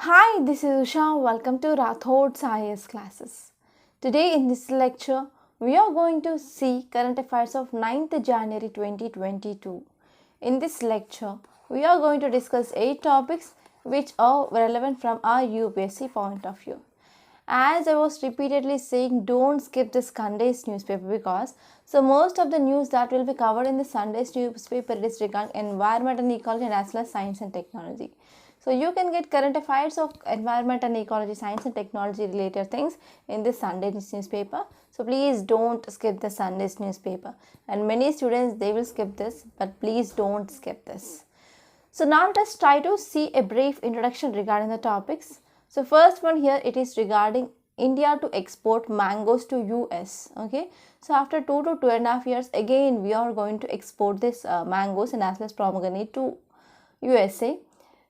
Hi, this is Usha. Welcome to Rathod's IAS classes. Today in this lecture, we are going to see current affairs of 9th January 2022. In this lecture, we are going to discuss 8 topics which are relevant from our UPSC point of view. As I was repeatedly saying, don't skip the Sunday's newspaper because most of the news that will be covered in the Sunday's newspaper is regarding environment and ecology and as well as science and technology. So you can get current affairs of environment and ecology, science and technology related things in this Sunday's newspaper. So please don't skip the Sunday's newspaper. And many students, they will skip this, but please don't skip this. So now let us try to see a brief introduction regarding the topics. So first one here, it is regarding India to export mangoes to US. Okay, so after 2 to 2.5 years, again we are going to export this mangoes and as well as pomegranate to USA.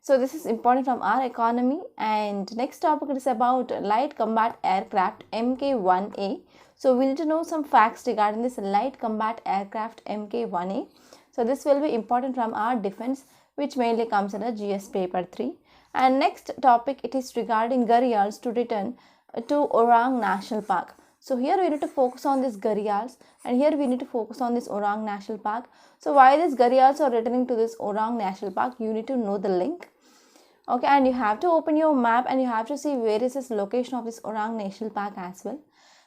So this is important from our economy. And next topic is about light combat aircraft Mk1A. So we need to know some facts regarding this light combat aircraft Mk1A. So this will be important from our defense, which mainly comes in a GS paper 3. And next topic, it is regarding gharials to return to Orang National Park. So here we need to focus on this gharials and here we need to focus on this Orang National Park. So why these gharials are returning to this Orang National Park, you need to know the link. Okay, and you have to open your map and you have to see where is this location of this Orang National Park as well.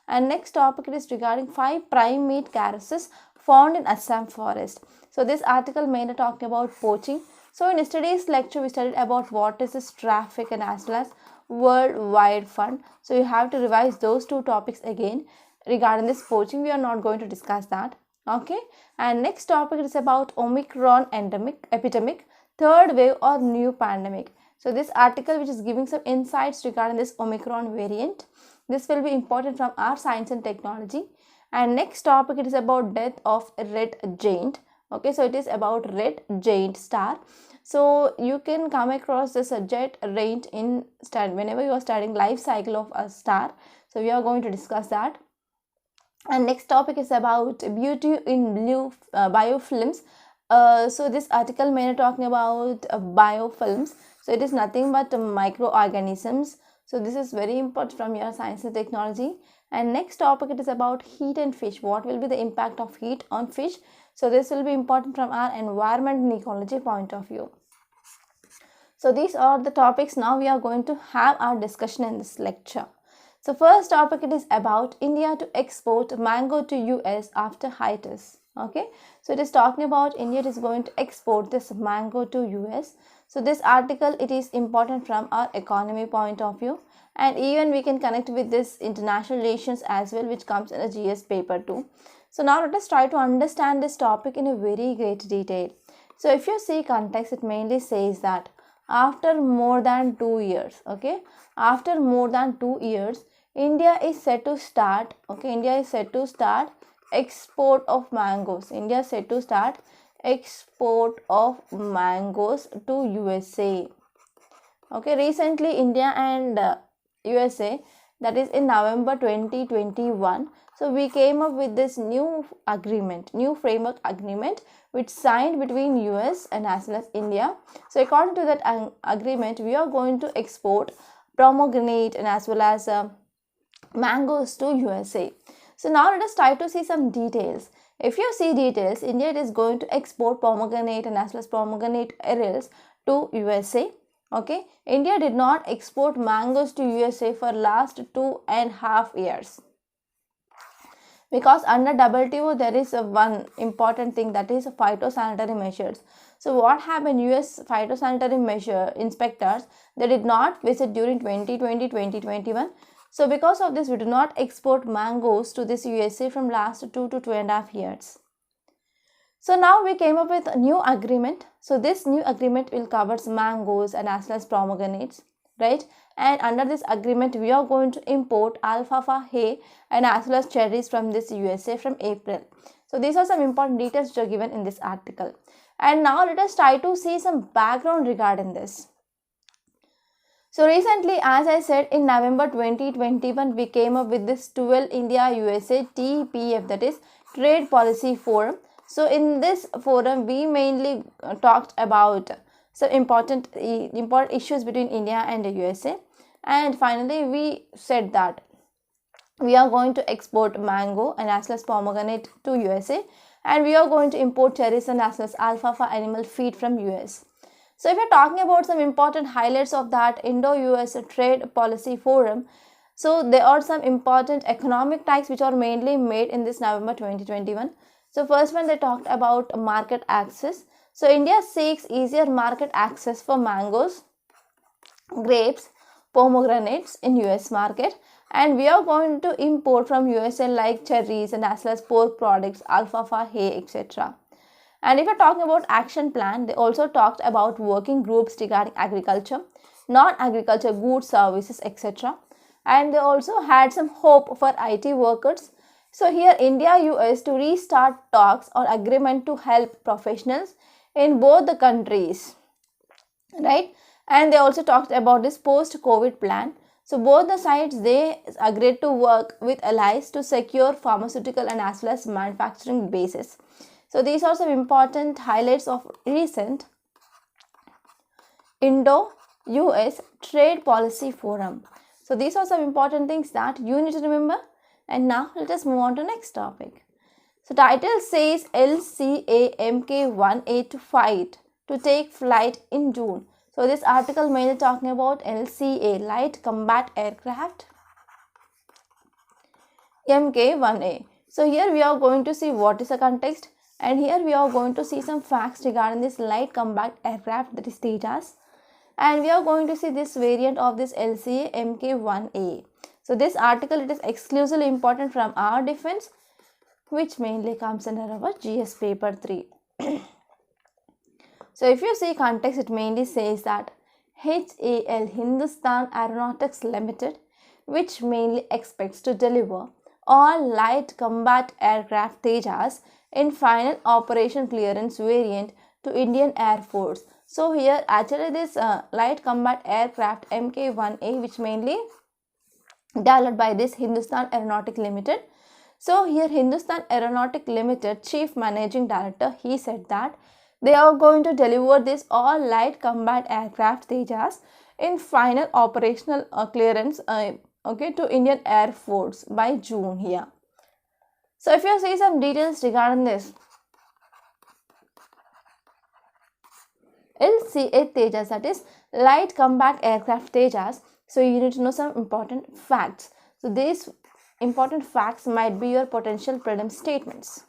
And next topic, it is regarding 5 primate carisses found in Assam forest. So this article mainly talking about poaching. So in yesterday's lecture, we studied about what is this traffic and as well as World Wide Fund. So you have to revise those 2 topics again regarding this poaching. We are not going to discuss that. Okay, and next topic is about Omicron epidemic, third wave or new pandemic. So this article which is giving some insights regarding this Omicron variant. This will be important from our science and technology. And next topic, it is about death of red giant. Okay, so it is about red giant star. So you can come across this jet range in whenever you are studying life cycle of a star. So we are going to discuss that. And next topic is about beauty in blue biofilms. So this article mainly talking about biofilms. So it is nothing but microorganisms. So this is very important from your science and technology. And next topic, it is about heat and fish. What will be the impact of heat on fish? So this will be important from our environment and ecology point of view. So these are the topics now we are going to have our discussion in this lecture. So first topic, it is about India to export mango to US after hiatus. Okay, so it is talking about India is going to export this mango to US. So this article, it is important from our economy point of view, and even we can connect with this international relations as well, which comes in a GS paper too. So now let us try to understand this topic in a very great detail. So if you see context, it mainly says that after more than 2 years, okay, after more than 2 years, India is set to start, okay, India is set to start export of mangoes. India is set to start export of mangoes to USA. Okay, recently India and USA, that is in November 2021. So we came up with this new agreement, new framework agreement, which signed between US and as well as India. So according to that agreement, we are going to export pomegranate and as well as mangoes to USA. So now let us try to see some details. If you see details, India is going to export pomegranate and as well as pomegranate arils to USA. Okay, India did not export mangoes to USA for last 2.5 years. Because under WTO, there is one important thing, that is phytosanitary measures. So what happened, US phytosanitary measure inspectors, they did not visit during 2020-2021. So because of this, we do not export mangoes to this USA from last 2 to 2.5 years. So now we came up with a new agreement. So this new agreement will cover mangoes and as well as pomegranates, right? And under this agreement, we are going to import alfalfa, hay and as well as cherries from this USA from April. So these are some important details which are given in this article. And now let us try to see some background regarding this. So recently, as I said, in November 2021, we came up with this 12 India USA TPF, that is Trade Policy Forum. So in this forum, we mainly talked about some important issues between India and the USA. And finally, we said that we are going to export mango and as well as pomegranate to USA, and we are going to import cherries and as well as alfalfa animal feed from US. So if you're talking about some important highlights of that Indo-US Trade Policy Forum, so there are some important economic ties which are mainly made in this November 2021. So first one, they talked about market access. So India seeks easier market access for mangoes, grapes, pomegranates in US market, and we are going to import from USA like cherries and as well as pork products, alfalfa, hay, etc. And if you're talking about action plan, they also talked about working groups regarding agriculture, non-agriculture goods, services, etc. And they also had some hope for IT workers. So here India US to restart talks or agreement to help professionals in both the countries, right? And they also talked about this post-COVID plan. So both the sides, they agreed to work with allies to secure pharmaceutical and as well as manufacturing bases. So these are some important highlights of recent Indo-US Trade Policy Forum. So these are some important things that you need to remember. And now let us move on to next topic. So title says LCA Mk1A to fight to take flight in June. So this article mainly talking about LCA, Light Combat Aircraft Mk1A. So here we are going to see what is the context, and here we are going to see some facts regarding this light combat aircraft, that is Tejas, and we are going to see this variant of this LCA Mk1A. So this article, it is exclusively important from our defense, which mainly comes under our GS paper 3. So if you see context, it mainly says that HAL, Hindustan Aeronautics Limited, which mainly expects to deliver all light combat aircraft Tejas in final operation clearance variant to Indian Air Force. So here actually this light combat aircraft Mk1A, which mainly developed by this Hindustan Aeronautic Limited. So here Hindustan Aeronautic Limited Chief Managing Director, he said that they are going to deliver this all light combat aircraft Tejas in final operational clearance to Indian Air Force by June here. So if you see some details regarding this LCA Tejas, that is light combat aircraft Tejas, so you need to know some important facts. So these important facts might be your potential prelim statements.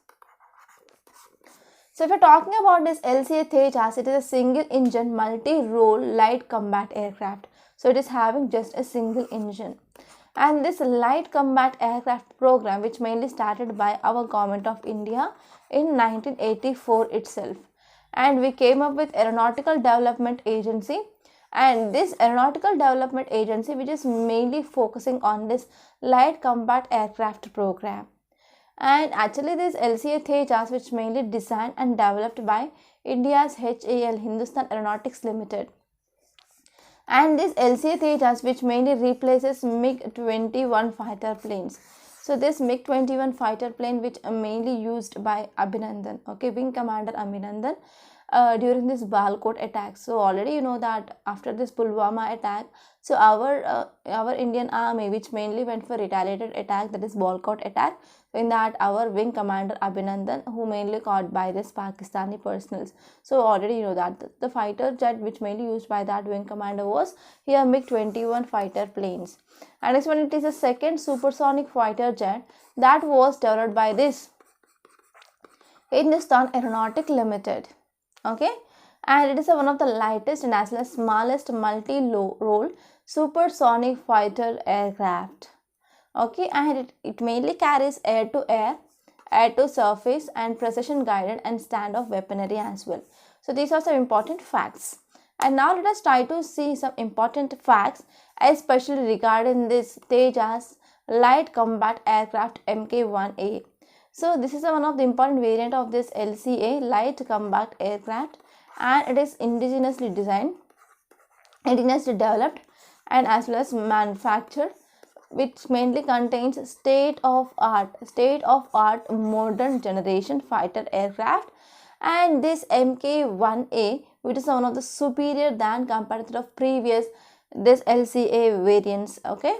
So if you're talking about this LCA Tejas, it is a single engine multi-role light combat aircraft. So it is having just a single engine. And this light combat aircraft program, which mainly started by our government of India in 1984 itself. And we came up with Aeronautical Development Agency. And this Aeronautical Development Agency, which is mainly focusing on this light combat aircraft program. And actually this LCA Tejas, which mainly designed and developed by India's HAL, Hindustan Aeronautics Limited. And this LCA Tejas, which mainly replaces MiG-21 fighter planes. So this MiG-21 fighter plane, which are mainly used by Abhinandan, Wing Commander Abhinandan, during this Balkot attack. So already you know that after this Pulwama attack, so our Indian army, which mainly went for retaliated attack, that is Balkot attack, in that our wing commander Abhinandan, who mainly caught by this Pakistani personals. So already you know that the fighter jet which mainly used by that wing commander was here MiG-21 fighter planes. And next one, it is a second supersonic fighter jet that was developed by this Hindustan Aeronautic Limited. And it is one of the lightest and as well as smallest multi-role supersonic fighter aircraft. And it mainly carries air-to-air, air-to-surface and precision guided and standoff weaponry as well. So these are some important facts. And now let us try to see some important facts, especially regarding this Tejas light combat aircraft Mk1A. So this is one of the important variant of this LCA light combat aircraft, and it is indigenously designed, indigenously developed and as well as manufactured, which mainly contains state of art modern generation fighter aircraft And this MK1A, which is one of the superior than compared to the previous this LCA variants, okay,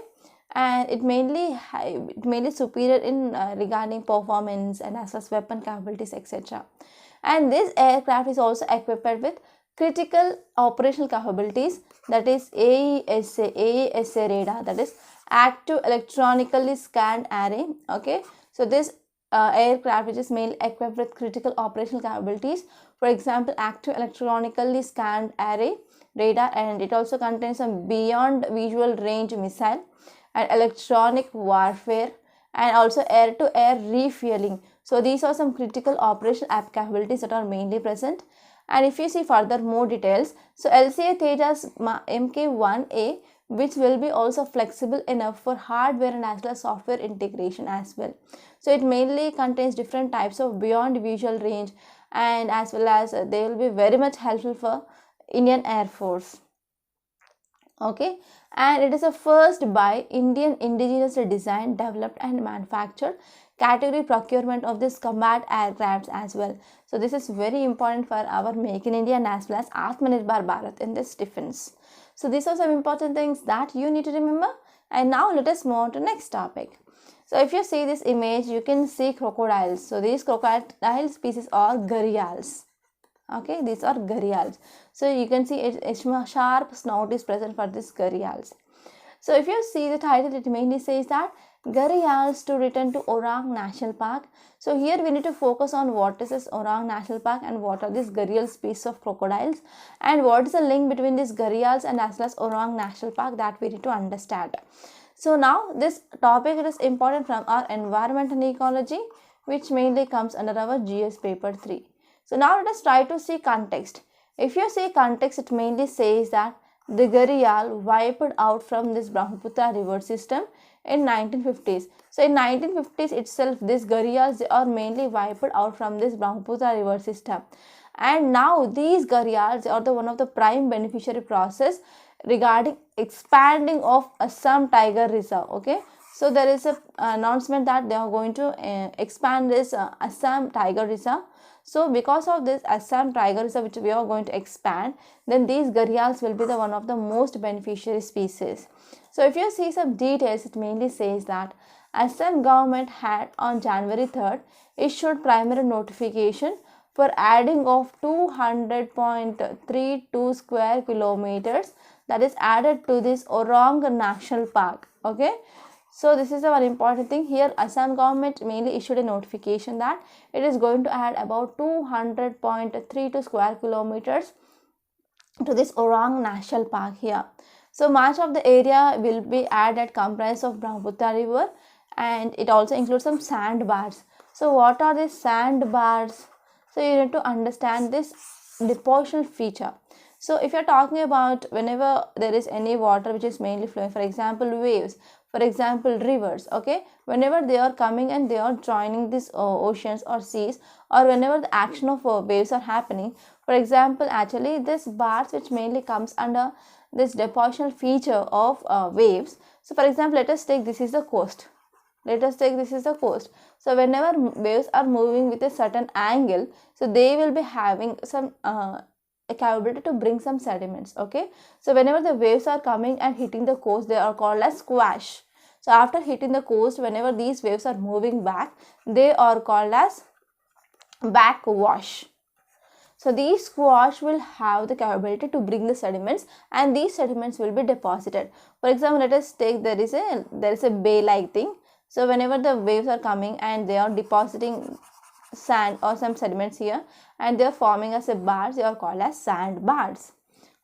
and it mainly superior in regarding performance and as well as weapon capabilities, etc. And this aircraft is also equipped with critical operational capabilities, that is AESA radar, that is active electronically scanned array, okay. So this aircraft which is mainly equipped with critical operational capabilities, for example active electronically scanned array radar, and it also contains some beyond visual range missile and electronic warfare and also air to air refueling. So these are some critical operational app capabilities that are mainly present. And if you see further more details, so LCA Tejas MK1A, which will be also flexible enough for hardware and as well as software integration as well. So it mainly contains different types of beyond visual range, and as well as they will be very much helpful for Indian Air Force. Okay, and it is a first by Indian indigenous design, developed and manufactured category procurement of this combat aircrafts as well. So this is very important for our Make in India and as well as Atmanirbhar Bharat in this defense. So these are some important things that you need to remember. And now let us move on to next topic. So if you see this image, you can see crocodiles. So these crocodile species are gharials. Okay, these are gharials. So you can see a sharp snout is present for this gharials. So if you see the title, it mainly says that gharials to return to Orang National Park. So here we need to focus on what is this Orang National Park and what are these gharial species of crocodiles, and what is the link between these gharials and as well as Orang National Park, that we need to understand. So now this topic is important from our environment and ecology, which mainly comes under our GS paper 3. So now let us try to see context. If you see context, it mainly says that the gharial wiped out from this Brahmaputra river system in 1950s. So in 1950s itself, these gharials are mainly wiped out from this Brahmaputra river system. And now these gharials are the one of the prime beneficiary process regarding expanding of Assam Tiger Reserve. Okay, so there is a announcement that they are going to expand this Assam Tiger Reserve. So because of this Assam Tiger Reserve which we are going to expand, then these gharials will be the one of the most beneficiary species. So if you see some details, it mainly says that Assam government had on January 3rd issued primary notification for adding of 200.32 square kilometers, that is added to this Orang National Park. Okay, so this is a very important thing here. Assam government mainly issued a notification that it is going to add about 200.32 square kilometers to this Orang National Park here. So much of the area will be added comprised of Brahmaputra river, and it also includes some sandbars. So what are these sandbars? So you need to understand this depositional feature. So if you're talking about whenever there is any water which is mainly flowing, for example waves, for example rivers, okay, whenever they are coming and they are joining these oceans or seas, or whenever the action of waves are happening, for example actually this bars which mainly comes under this depositional feature of waves. So for example, let us take this is the coast. So whenever waves are moving with a certain angle, so they will be having some capability to bring some sediments. Okay, so whenever the waves are coming and hitting the coast, they are called as squash. So after hitting the coast, whenever these waves are moving back, they are called as backwash. So these squash will have the capability to bring the sediments, and these sediments will be deposited. For example, let us take there is a bay like thing. So whenever the waves are coming and they are depositing sand or some sediments here, and they are forming as a bars, they are called as sandbars.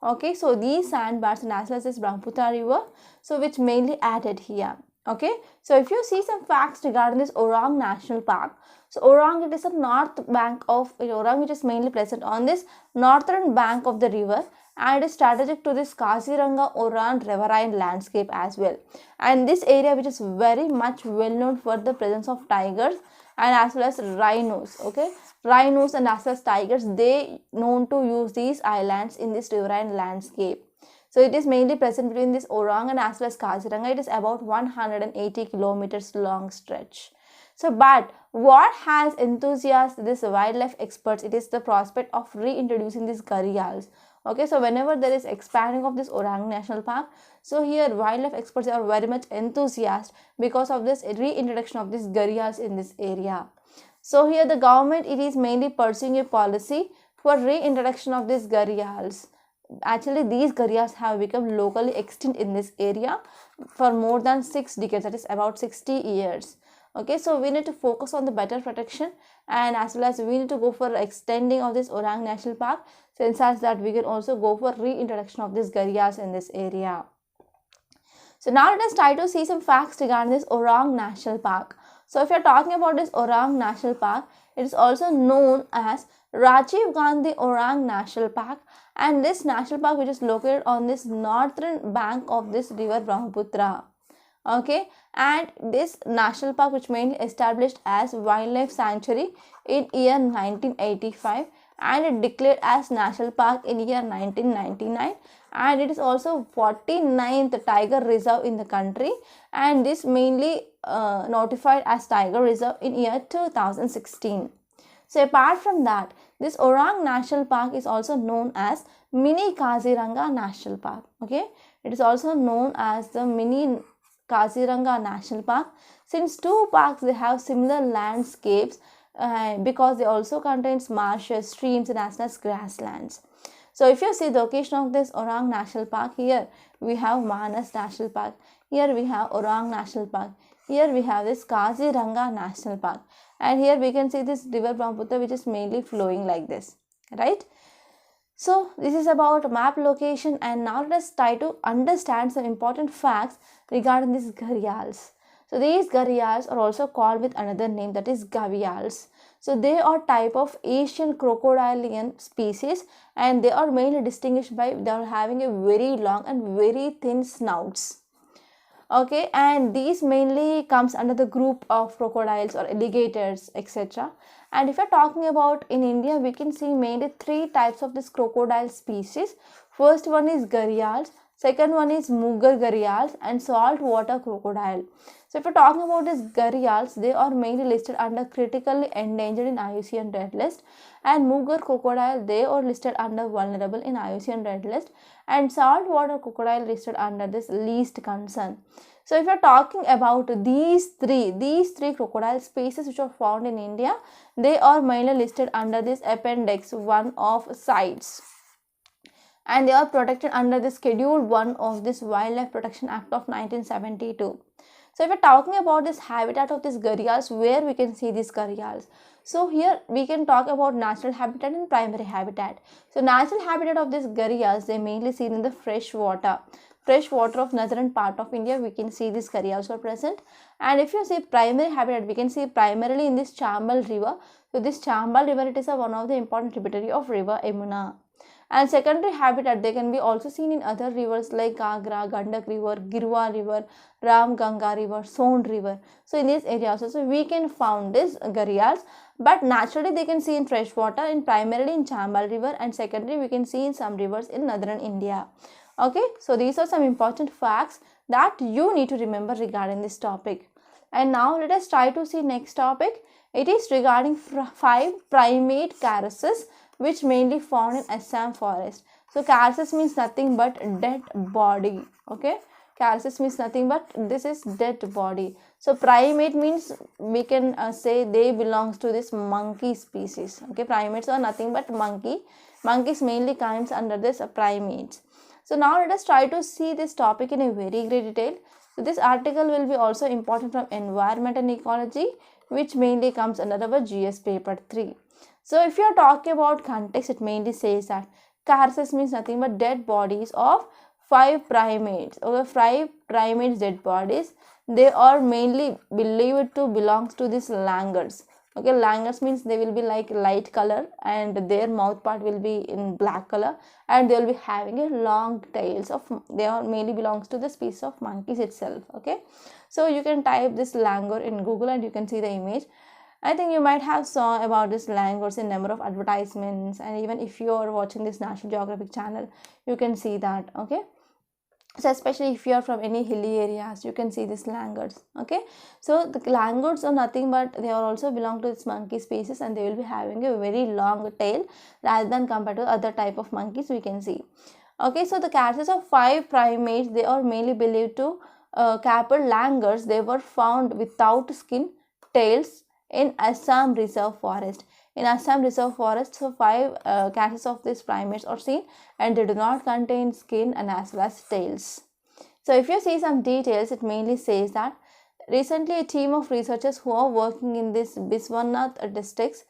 Okay, so these sandbars and as well as this Brahmaputra river, so which mainly added here. Okay, so if you see some facts regarding this Orang National Park, so Orang, it is a north bank of Orang which is mainly present on this northern bank of the river, and is strategic to this Kaziranga Orang riverine landscape as well. And this area which is very much well known for the presence of tigers and as well as rhinos. Okay, rhinos and as well as tigers, they known to use these islands in this riverine landscape. So it is mainly present between this Orang and as well as Kaziranga. It is about 180 kilometers long stretch. So but what has enthusiasts, this wildlife experts, it is the prospect of reintroducing these gharials. Okay, so whenever there is expanding of this Orang National Park, so here wildlife experts are very much enthusiastic because of this reintroduction of these gharials in this area. So here the government, it is mainly pursuing a policy for reintroduction of these gharials. Actually, these gharials have become locally extinct in this area for more than 6 decades, that is about 60 years. Okay, so we need to focus on the better protection, and as well as we need to go for extending of this Orang National Park, since as that we can also go for reintroduction of these gharials in this area. So now let us try to see some facts regarding this Orang National Park. So if you are talking about this Orang National Park, it is also known as Rajiv Gandhi Orang National Park, and this national park which is located on this northern bank of this river Brahmaputra. Okay, and this national park which mainly established as wildlife sanctuary in year 1985, and it declared as national park in year 1999, and it is also 49th tiger reserve in the country, and this mainly notified as tiger reserve in year 2016. So apart from that, this Orang National Park is also known as Mini Kaziranga National Park. Okay, it is also known as the Mini Kaziranga National Park, since two parks they have similar landscapes because they also contains marshes, streams, and as well as grasslands. So if you see the location of this Orang National Park, here we have Manas National Park, here we have Orang National Park, here we have this Kaziranga National Park, and here we can see this river Brahmaputra which is mainly flowing like this, right? So this is about map location, and now let us try to understand some important facts regarding these gharials. So these gharials are also called with another name, that is gavials. So they are type of Asian crocodilian species, and they are mainly distinguished by they are having a very long and very thin snouts. Okay, and these mainly comes under the group of crocodiles or alligators, etc. And if you're talking about in India, we can see mainly three types of this crocodile species. First one is gharials, second one is Mugar gharials, and saltwater crocodile. So if you're talking about these gharials, they are mainly listed under critically endangered in IUCN Red List, and Mugar crocodile, they are listed under vulnerable in IUCN Red List, and saltwater crocodile listed under this least concern. So if you're talking about these three crocodile species which are found in India, they are mainly listed under this Appendix 1 of CITES, and they are protected under the Schedule 1 of this Wildlife Protection Act of 1972. So if we're talking about this habitat of these gharials, where we can see these gharials. So here we can talk about natural habitat and primary habitat. So natural habitat of these gharials, they mainly seen in the fresh water of northern part of India. We can see these gharials are present. And if you see primary habitat, we can see primarily in this Chambal river. So this Chambal river, it is one of the important tributary of river Yamuna. And secondary habitat, they can be also seen in other rivers like Gagra, Gandak river, Girwa river, Ram Ganga river, Son river. So in these areas also we can found these gharials, but naturally they can see in fresh water and primarily in Chambal river, and secondary we can see in some rivers in northern India. Okay, so these are some important facts that you need to remember regarding this topic. And now let us try to see next topic. It is regarding 5 primate caresses which mainly found in Assam forest. So caresses means nothing but dead body. Okay, caresses means nothing but this is dead body. So primate means we can say they belongs to this monkey species. Okay, primates are nothing but monkey. Monkeys mainly comes under this primates. So now let us try to see this topic in a very great detail. So this article will be also important from environment and ecology, which mainly comes under our GS paper 3. So if you are talking about context, it mainly says that caresses means nothing but dead bodies of 5 primates. Okay, 5 primates dead bodies. They are mainly believed to belong to these langurs. Okay, langurs means they will be like light color, and their mouth part will be in black color, and they will be having a long tails of, they are mainly belongs to the species of monkeys itself. Okay, so you can type this langur in Google and you can see the image. I think you might have saw about this langurs in number of advertisements, and even if you are watching this National Geographic channel, you can see that. Okay, So especially if you are from any hilly areas, you can see these langurs. Okay, so the langurs are nothing but they are also belong to this monkey species, and they will be having a very long tail rather than compared to other type of monkeys we can see. Okay, so the cases of 5 primates, they are mainly believed to captured langurs. They were found without skin, tails in Assam Reserve Forest. In Assam Reserve Forest, so 5 cases of these primates are seen, and they do not contain skin and as well as tails. So if you see some details, it mainly says that recently a team of researchers who are working in this Biswanath district's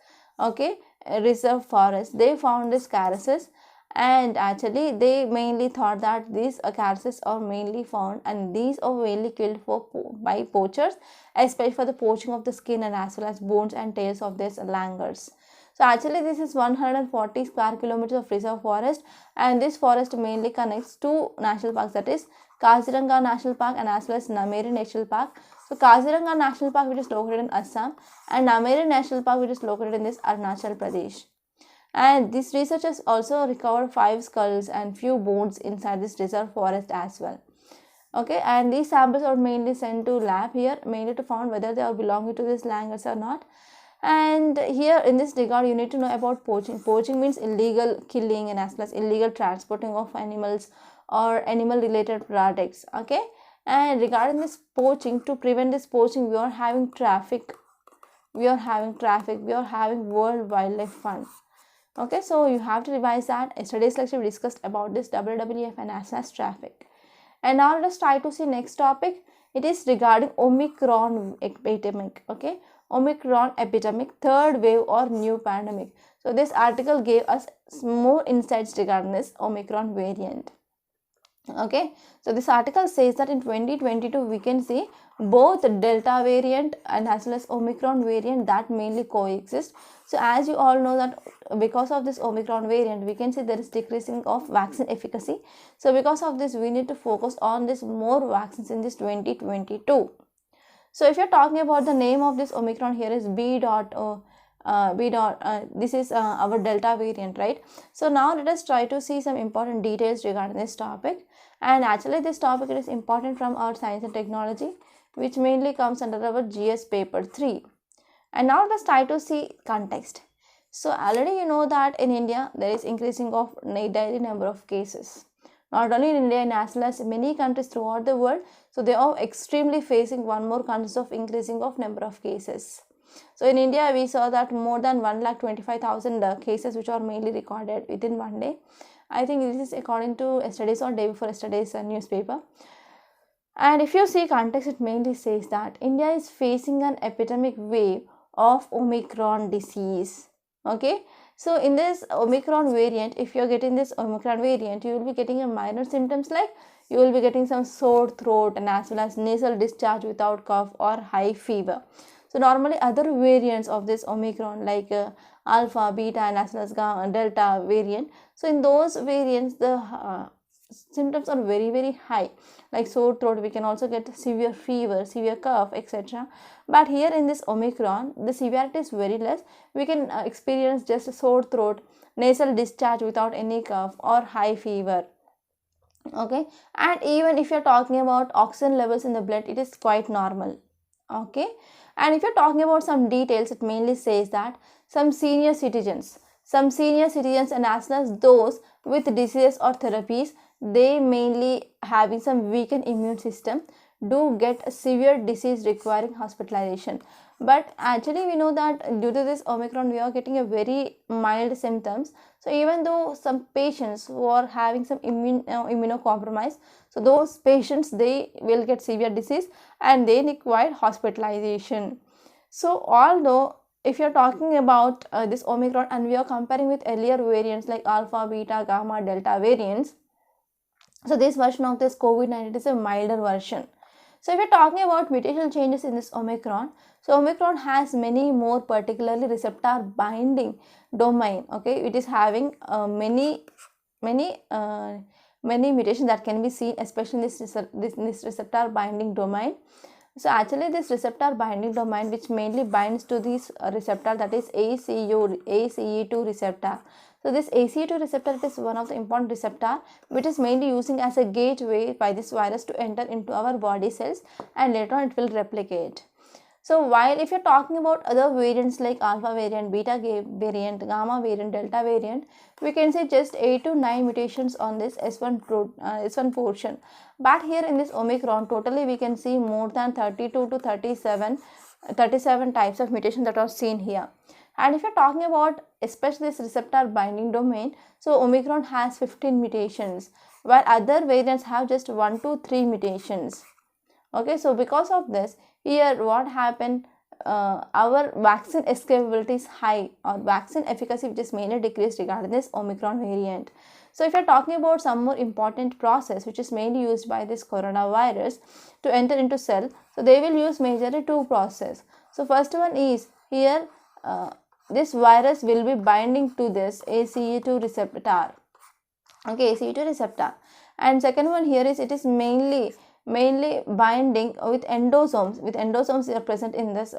reserve forest, they found these cases, and actually they mainly thought that these cases are mainly found, and these are mainly killed by poachers, especially for the poaching of the skin and as well as bones and tails of these langurs. So actually this is 140 square kilometers of reserve forest, and this forest mainly connects two national parks, that is Kaziranga National Park and as well as Nameri National Park. So Kaziranga National Park, which is located in Assam, and Nameri National Park, which is located in this Arunachal Pradesh. And these researchers also recovered 5 skulls and few bones inside this reserve forest as well. Okay, and these samples are mainly sent to lab here, mainly to find whether they are belonging to these langurs or not. And here in this regard, you need to know about poaching. Poaching means illegal killing and as well as illegal transporting of animals or animal related products. Okay, and regarding this poaching, to prevent this poaching, we are having World Wildlife Fund. Okay, so you have to revise that. Yesterday's lecture we discussed about this WWF and as well as traffic. And now let us try to see next topic. It is regarding Omicron epidemic. Okay, Omicron epidemic, third wave or new pandemic. So this article gave us more insights regarding this Omicron variant. Okay, so this article says that in 2022 we can see both Delta variant and as well as Omicron variant that mainly coexist. So as you all know that because of this Omicron variant, we can see there is decreasing of vaccine efficacy. So because of this, we need to focus on this more vaccines in this 2022. So if you're talking about the name of this Omicron, here is this is our Delta variant, right? So now let us try to see some important details regarding this topic. And actually this topic is important from our science and technology, which mainly comes under our GS paper 3. And now let us try to see context. So already you know that in India there is increasing of daily number of cases. Not only in India, and as well as many countries throughout the world. So they are extremely facing one more condition of increasing of number of cases. So in India, we saw that more than 1,25,000 cases which are mainly recorded within one day. I think this is according to yesterday's or day before yesterday's newspaper. And if you see context, it mainly says that India is facing an epidemic wave of Omicron disease. Okay, so in this Omicron variant, if you're getting this Omicron variant, you will be getting a minor symptoms like you will be getting some sore throat and as well as nasal discharge without cough or high fever. So normally other variants of this Omicron like Alpha, Beta and as well as Delta variant. So in those variants, the symptoms are very high, like sore throat. We can also get severe fever, severe cough, etc. But here in this Omicron, the severity is very less. We can experience just a sore throat, nasal discharge without any cough or high fever. Okay, and even if you're talking about oxygen levels in the blood, it is quite normal. Okay, and if you're talking about some details, it mainly says that some senior citizens and as well as those with diseases or therapies, they mainly having some weakened immune system do get a severe disease requiring hospitalization. But actually we know that due to this Omicron, we are getting a very mild symptoms. So even though some patients who are having some immunocompromise, so those patients, they will get severe disease and they require hospitalization. So although if you're talking about this Omicron and we are comparing with earlier variants like Alpha, Beta, Gamma, Delta variants, so this version of this COVID-19 is a milder version. So if you're talking about mutational changes in this Omicron, so Omicron has many more, particularly receptor binding domain. Okay, it is having many mutations that can be seen, especially in this receptor binding domain. So actually this receptor binding domain, which mainly binds to this receptor, that is ACE2 receptor. So this ACE2 receptor, it is one of the important receptor which is mainly using as a gateway by this virus to enter into our body cells, and later on it will replicate. So while if you're talking about other variants like alpha variant, beta variant, gamma variant, delta variant, we can say just 8 to 9 mutations on this S1 portion. But here in this Omicron, totally we can see more than 32 to 37 types of mutations that are seen here. And if you're talking about especially this receptor binding domain, so Omicron has 15 mutations, while other variants have just 1 to 3 mutations. Okay, so because of this, here what happened, our vaccine escapability is high, or vaccine efficacy which is mainly decreased regarding this Omicron variant. So if you're talking about some more important process which is mainly used by this coronavirus to enter into cell, so they will use majorly two process. So first one is here, this virus will be binding to this ACE2 receptor. Okay, ACE2 receptor. And second one here is, it is mainly binding with endosomes. With endosomes, they are present in this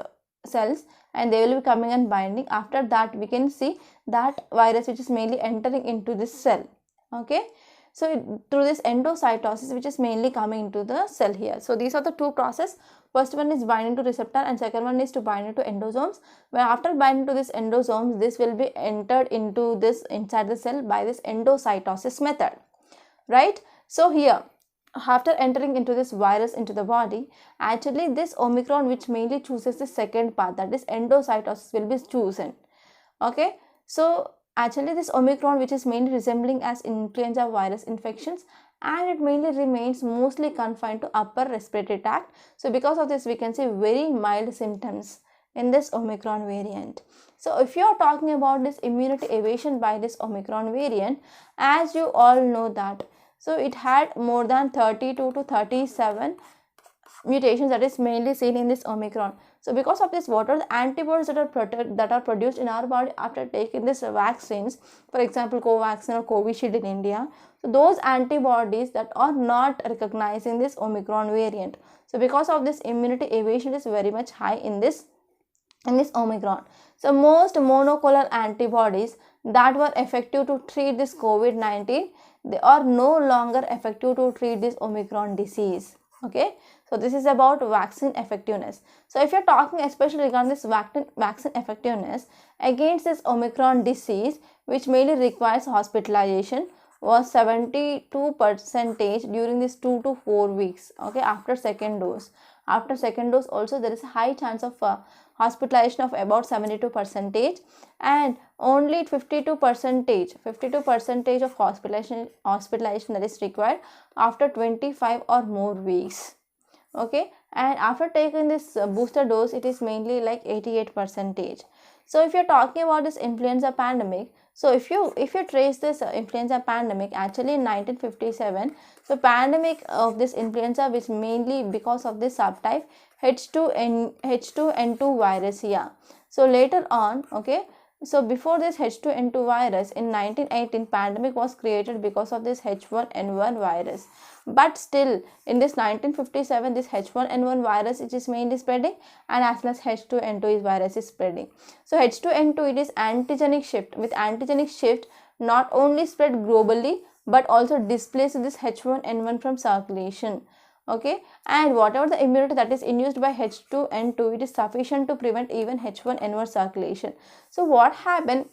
cells, and they will be coming and binding. After that, we can see that virus which is mainly entering into this cell. Okay, so through this endocytosis which is mainly coming into the cell here. So these are the two process. First one is binding to receptor, and second one is to bind to endosomes. Where after binding to this endosomes, this will be entered into this inside the cell by this endocytosis method, right? So here, after entering into this virus into the body, actually this Omicron which mainly chooses the second path, that is endocytosis, will be chosen. Okay, so actually this Omicron which is mainly resembling as influenza virus infections, and it mainly remains mostly confined to upper respiratory tract. So because of this, we can see very mild symptoms in this Omicron variant. So if you are talking about this immunity evasion by this Omicron variant, as you all know that, so it had more than 32 to 37 mutations that is mainly seen in this Omicron. So because of this, what are the antibodies that are produced in our body after taking this vaccines, for example Covaxin or Covishield in India, so those antibodies that are not recognizing this Omicron variant. So because of this, immunity evasion is very much high in this Omicron. So most monoclonal antibodies that were effective to treat this COVID-19, they are no longer effective to treat this Omicron disease. Okay, so this is about vaccine effectiveness. So if you're talking especially regarding this vaccine effectiveness against this Omicron disease, which mainly requires hospitalization, was 72% during this 2 to 4 weeks. Okay, after second dose. After second dose also, there is a high chance of hospitalization of about 72%, and only 52% of hospitalization that is required after 25 or more weeks. Okay, and after taking this booster dose, it is mainly like 88%. So if you're talking about this influenza pandemic, so if you trace this influenza pandemic, actually in 1957, so pandemic of this influenza was mainly because of this subtype H2N2 virus here. So later on, okay, so before this H2N2 virus in 1918, pandemic was created because of this H1N1 virus. But still in this 1957, this H1N1 virus, it is mainly spreading, and as well as H2N2 virus is spreading. So H2N2, it is antigenic shift. With antigenic shift, not only spread globally but also displaced this H1N1 from circulation. Okay, and whatever the immunity that is induced by H2N2, it is sufficient to prevent even H1N1 circulation. So what happened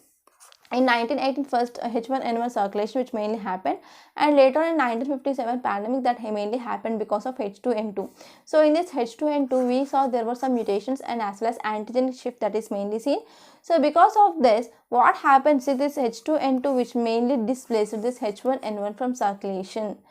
in 1918, first H1N1 circulation which mainly happened, and later in 1957 pandemic that mainly happened because of H2N2. So in this H2N2, we saw there were some mutations and as well as antigenic shift that is mainly seen. So because of this, what happens is this H2N2 which mainly displaced this H1N1 from circulation.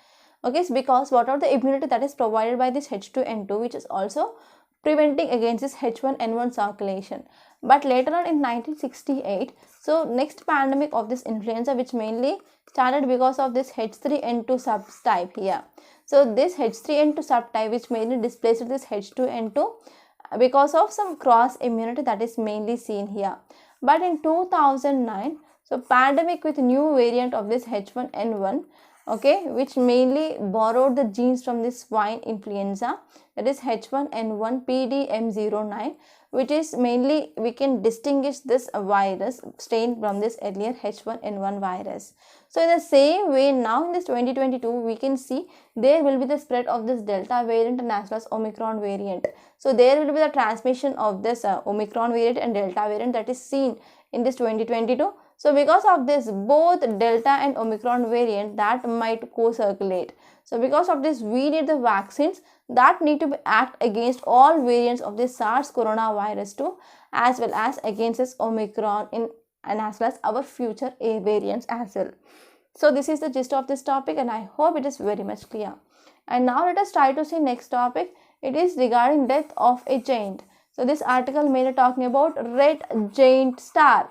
Okay, so because what are the immunity that is provided by this H2N2, which is also preventing against this H1N1 circulation. But later on in 1968, so next pandemic of this influenza which mainly started because of this H3N2 subtype here. So this H3N2 subtype which mainly displaced this H2N2 because of some cross immunity that is mainly seen here. But in 2009, so pandemic with new variant of this H1N1, okay, which mainly borrowed the genes from this swine influenza, that is H1N1 PDM09, which is mainly we can distinguish this virus strain from this earlier H1N1 virus. So in the same way, now in this 2022 we can see there will be the spread of this Delta variant and as well as Omicron variant. So there will be the transmission of this Omicron variant and Delta variant that is seen in this 2022. So because of this, both Delta and Omicron variant that might co-circulate. So because of this, we need the vaccines that need to be act against all variants of this SARS coronavirus 2 as well as against this Omicron and as well as our future A variants as well. So this is the gist of this topic and I hope it is very much clear. And now let us try to see next topic. It is regarding death of a giant. So this article mainly talking about red giant star.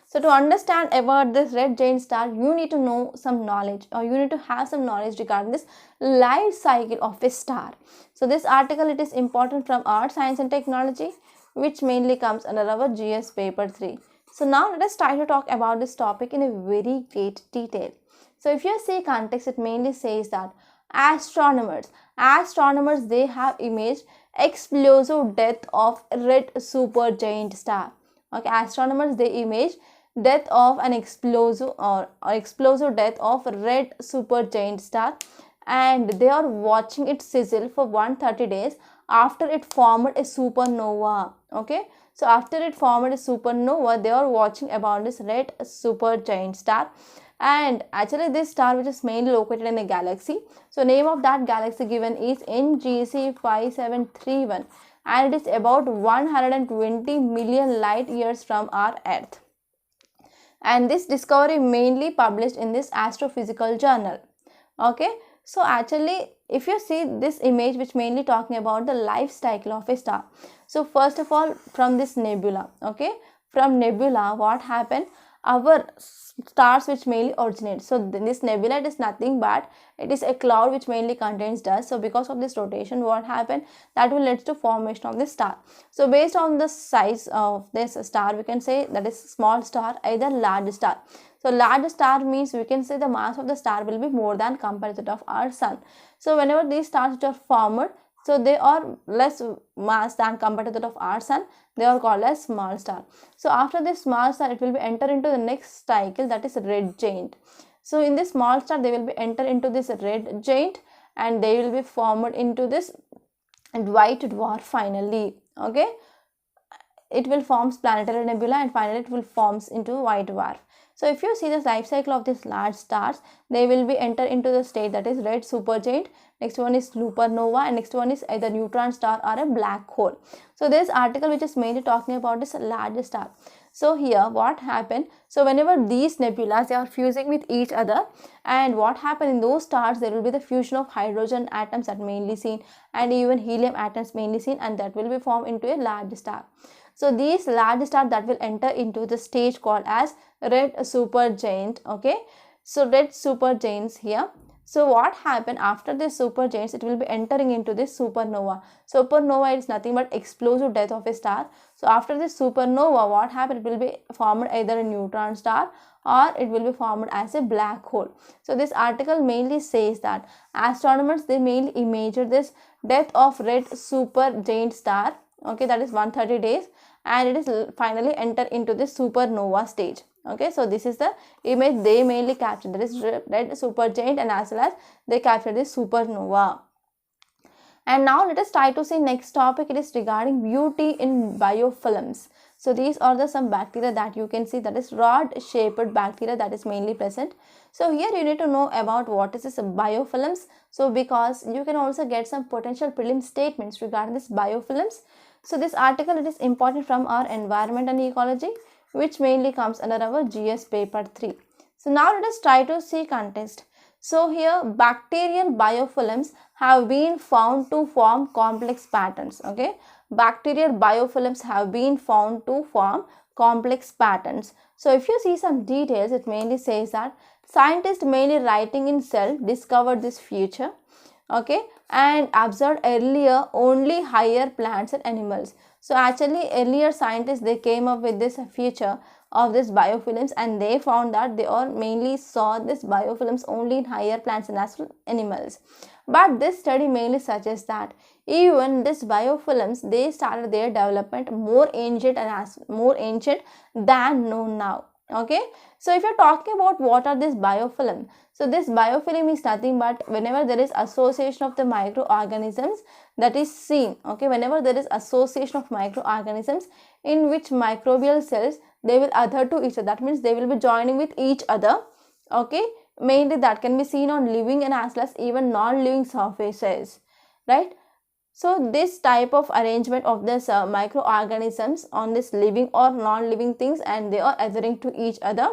So to understand about this red giant star, you need to know some knowledge or you need to have some knowledge regarding this life cycle of a star. So this article, it is important from Art, Science and Technology, which mainly comes under our GS paper 3. So now let us try to talk about this topic in a very great detail. So if you see context, it mainly says that astronomers, they have imaged explosive death of red supergiant star. Okay, astronomers, they image death of an explosive death of red supergiant star, and they are watching it sizzle for 130 days after it formed a supernova. Okay, so after it formed a supernova, they are watching about this red supergiant star. And actually this star, which is mainly located in a galaxy, so name of that galaxy given is NGC 5731 and it is about 120 million light years from our Earth. And this discovery mainly published in this Astrophysical Journal. Okay, so actually if you see this image, which mainly talking about the life cycle of a star. So first of all, from this nebula, okay, from nebula, what happened, our stars which mainly originate. So this nebula, it is nothing but it is a cloud which mainly contains dust. So because of this rotation, what happened, that will lead to formation of this star. So based on the size of this star, we can say that is small star, either large star. So large star means we can say the mass of the star will be more than compared to that of our sun. So whenever these stars which are formed, so they are less mass than compared to that of our sun, they are called as small star. So after this small star, it will be enter into the next cycle, that is red giant. So in this small star, they will be enter into this red giant and they will be formed into this white dwarf finally. Okay, it will forms planetary nebula and finally it will forms into white dwarf. So if you see the life cycle of these large stars, they will be enter into the state that is red supergiant. Next one is supernova and next one is either neutron star or a black hole. So this article which is mainly talking about this large star. So here what happened, so whenever these nebulas, they are fusing with each other, and what happened in those stars, there will be the fusion of hydrogen atoms that mainly seen and even helium atoms mainly seen, and that will be formed into a large star. So these large stars that will enter into the stage called as red supergiant. Okay, so red supergiants here. So what happened after this supergiants, it will be entering into this supernova. Supernova is nothing but explosive death of a star. So after this supernova, what happened, it will be formed either a neutron star or it will be formed as a black hole. So this article mainly says that astronomers, they mainly imaged this death of red supergiant star. Okay, that is 130 days and it is finally enter into this supernova stage. Okay, so this is the image they mainly captured, that is red supergiant, and as well as they captured this supernova. And now let us try to see next topic. It is regarding beauty in biofilms. So these are the some bacteria that you can see, that is rod shaped bacteria that is mainly present. So here you need to know about what is this biofilms. So because you can also get some potential prelim statements regarding this biofilms. So this article, it is important from our environment and ecology, which mainly comes under our GS paper 3. So now let us try to see context. So here bacterial biofilms have been found to form complex patterns. Okay, bacterial biofilms have been found to form complex patterns. So if you see some details, it mainly says that scientists mainly writing in Cell discovered this feature. Okay, and observed earlier only higher plants and animals. So actually earlier scientists, they came up with this feature of this biofilms and they found that they all mainly saw this biofilms only in higher plants and animals. But this study mainly suggests that Even these biofilms, they started their development more ancient than known now. Okay, so if you're talking about what are these biofilm, so this biofilm is nothing but whenever there is association of the microorganisms that is seen. Okay, whenever there is association of microorganisms in which microbial cells, they will adhere to each other, that means they will be joining with each other. Okay, mainly that can be seen on living and as well as even non-living surfaces, right? So this type of arrangement of this microorganisms on this living or non-living things, and they are adhering to each other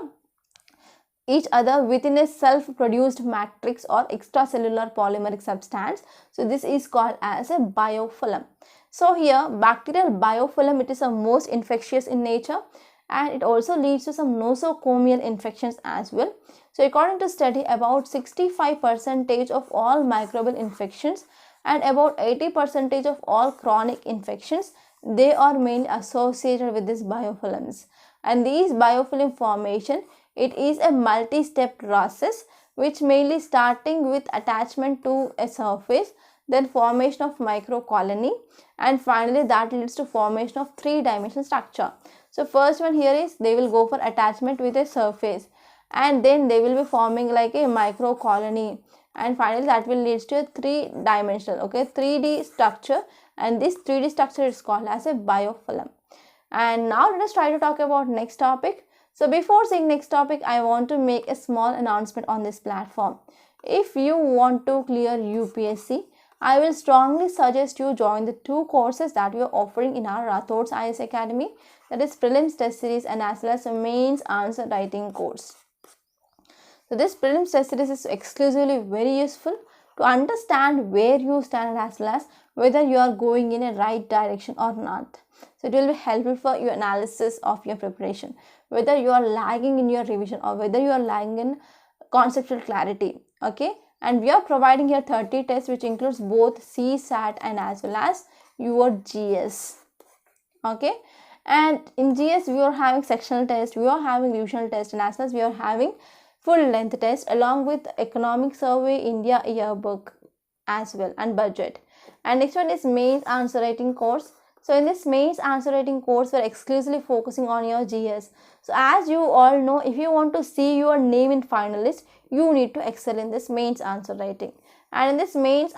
within a self-produced matrix or extracellular polymeric substance. So this is called as a biofilm. So here bacterial biofilm, it is the most infectious in nature, and it also leads to some nosocomial infections as well. So according to study, about 65% of all microbial infections and about 80% of all chronic infections, they are mainly associated with these biofilms. And these biofilm formation, it is a multi-step process which mainly starting with attachment to a surface, then formation of microcolony, and finally that leads to formation of three-dimensional structure. So first one here is they will go for attachment with a surface, and then they will be forming like a microcolony, and finally that will lead to a three-dimensional, okay, 3D structure, and this 3D structure is called as a biofilm. And now let us try to talk about next topic. So before seeing next topic, I want to make a small announcement on this platform. If you want to clear UPSC, I will strongly suggest you join the two courses that we are offering in our Rathod's IAS Academy, that is prelims test series and as well as a mains answer writing course. So this prelims test series is exclusively very useful to understand where you stand as well as whether you are going in a right direction or not. So it will be helpful for your analysis of your preparation, whether you are lagging in your revision or whether you are lagging in conceptual clarity. Okay, and we are providing here 30 tests which includes both CSAT and as well as your GS. Okay, and in GS we are having sectional test, we are having revisional test, and as well as we are having full length test along with economic survey, India yearbook as well, and budget. And next one is mains answer writing course. So in this mains answer writing course, we're exclusively focusing on your GS. So as you all know, if you want to see your name in finalist, you need to excel in this mains answer writing. And in this mains,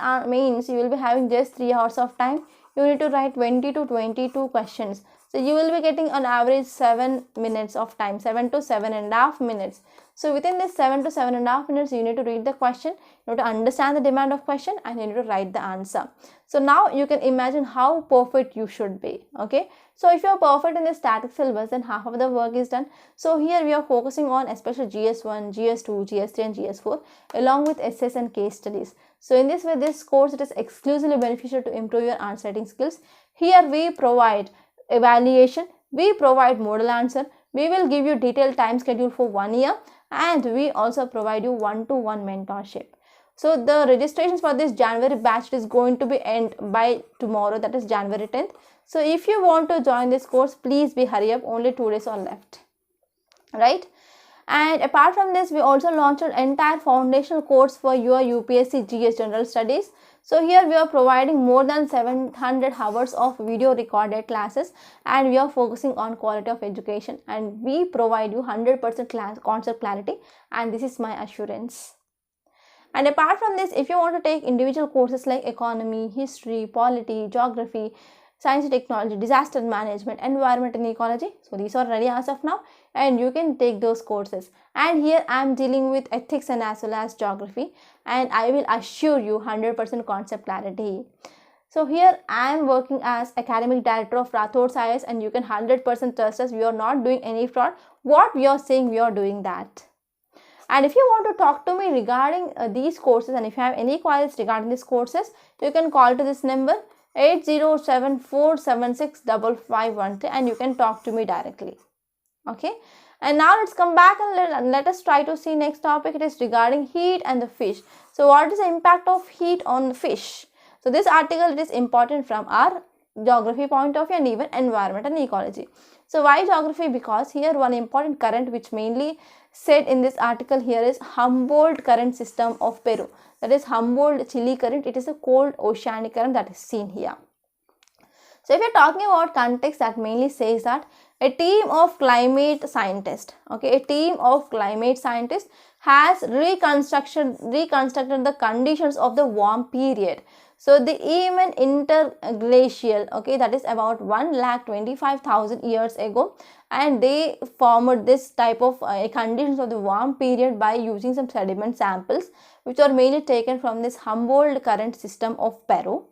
you will be having just 3 hours of time. You need to write 20 to 22 questions. So you will be getting on average 7 minutes of time, 7 to 7.5 minutes. So within this 7 to 7.5 minutes, you need to read the question, you need to understand the demand of question, and you need to write the answer. So now you can imagine how perfect you should be. Okay, so if you are perfect in the static syllabus, then half of the work is done. So here we are focusing on especially GS1, GS2, GS3 and GS4 along with essays and case studies. So in this way, this course, it is exclusively beneficial to improve your answer writing skills. Here we provide evaluation, we provide model answer, we will give you detailed time schedule for 1 year, and we also provide you one-to-one mentorship. So the registrations for this January batch is going to be end by tomorrow, that is January 10th. So if you want to join this course, please be hurry up, only 2 days are left, right? And apart from this, we also launched an entire foundational course for your UPSC GS General Studies. So here we are providing more than 700 hours of video recorded classes, and we are focusing on quality of education, and we provide you 100% concept clarity, and this is my assurance. And apart from this, if you want to take individual courses like economy, history, polity, geography, science and technology, disaster management, environment and ecology, so these are ready as of now, and you can take those courses. And here I am dealing with ethics and as well as geography, and I will assure you 100% concept clarity. So here I am working as academic director of Rathod's IAS, and you can 100% trust us. We are not doing any fraud. What we are saying, we are doing that. And if you want to talk to me regarding these courses, and if you have any queries regarding these courses, you can call to this number 8074765513, and you can talk to me directly. Okay, and now let's come back and let us try to see next topic. It is regarding heat and the fish. So what is the impact of heat on the fish? So this article, it is important from our geography point of view and even environment and ecology. So why geography? Because here one important current which mainly said in this article here is Humboldt current system of Peru. That is Humboldt-Chile current. It is a cold oceanic current that is seen here. So if you're talking about context, that mainly says that a team of climate scientists, okay, a team of climate scientists has reconstructed the conditions of the warm period. So the even interglacial, okay, that is about 1,25,000 years ago, and they formed this type of conditions of the warm period by using some sediment samples which are mainly taken from this Humboldt current system of Peru.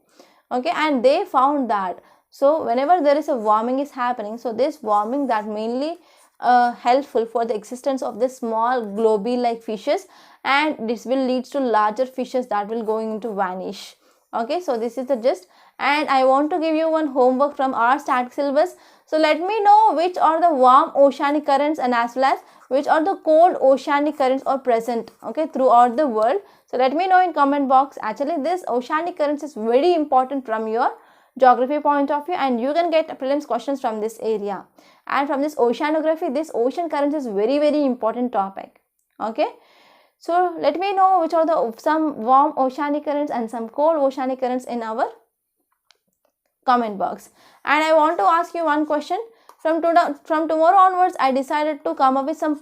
Okay, and they found that so whenever there is a warming is happening, so this warming that mainly helpful for the existence of the small globe like fishes, and this will lead to larger fishes that will going to vanish. Okay, so this is the gist, and I want to give you one homework from our static syllabus. So let me know which are the warm oceanic currents and as well as which are the cold oceanic currents are present, okay, throughout the world. So let me know in comment box. Actually this oceanic currents is very important from your geography point of view, and you can get prelims questions from this area. And from this oceanography, this ocean currents is very important topic. Okay, so let me know which are the some warm oceanic currents and some cold oceanic currents in our comment box. And I want to ask you one question. From tomorrow onwards, I decided to come up with some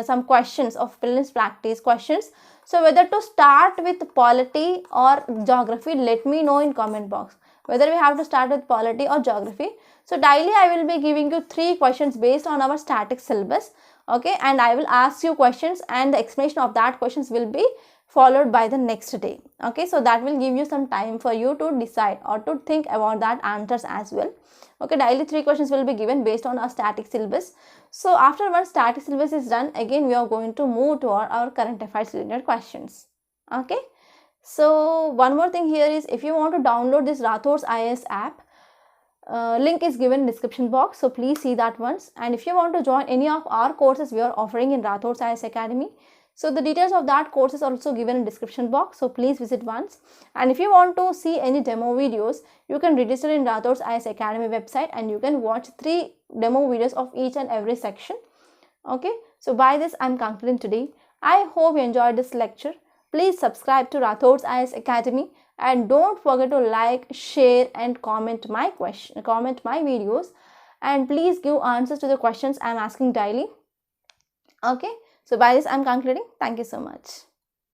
some questions of prelims practice questions. So whether to start with polity or geography, let me know in comment box. Whether we have to start with polity or geography. So daily I will be giving you 3 questions based on our static syllabus. Okay, and I will ask you questions, and the explanation of that questions will be followed by the next day. Okay, so that will give you some time for you to decide or to think about that answers as well. Okay, daily 3 questions will be given based on our static syllabus. So after one static syllabus is done, again we are going to move to our current affairs related questions. Okay, so one more thing here is, if you want to download this Rathod's IAS app, link is given in description box, so please see that once. And if you want to join any of our courses we are offering in Rathod's IAS Academy, so the details of that course is also given in description box, so please visit once. And if you want to see any demo videos, you can register in Rathod's IAS Academy website, and you can watch 3 demo videos of each and every section. Okay, so by this I am concluding today. I hope you enjoyed this lecture. Please subscribe to Rathod's IAS Academy, and don't forget to like, share and comment my videos, and please give answers to the questions I am asking daily. Okay, so by this I am concluding. Thank you so much.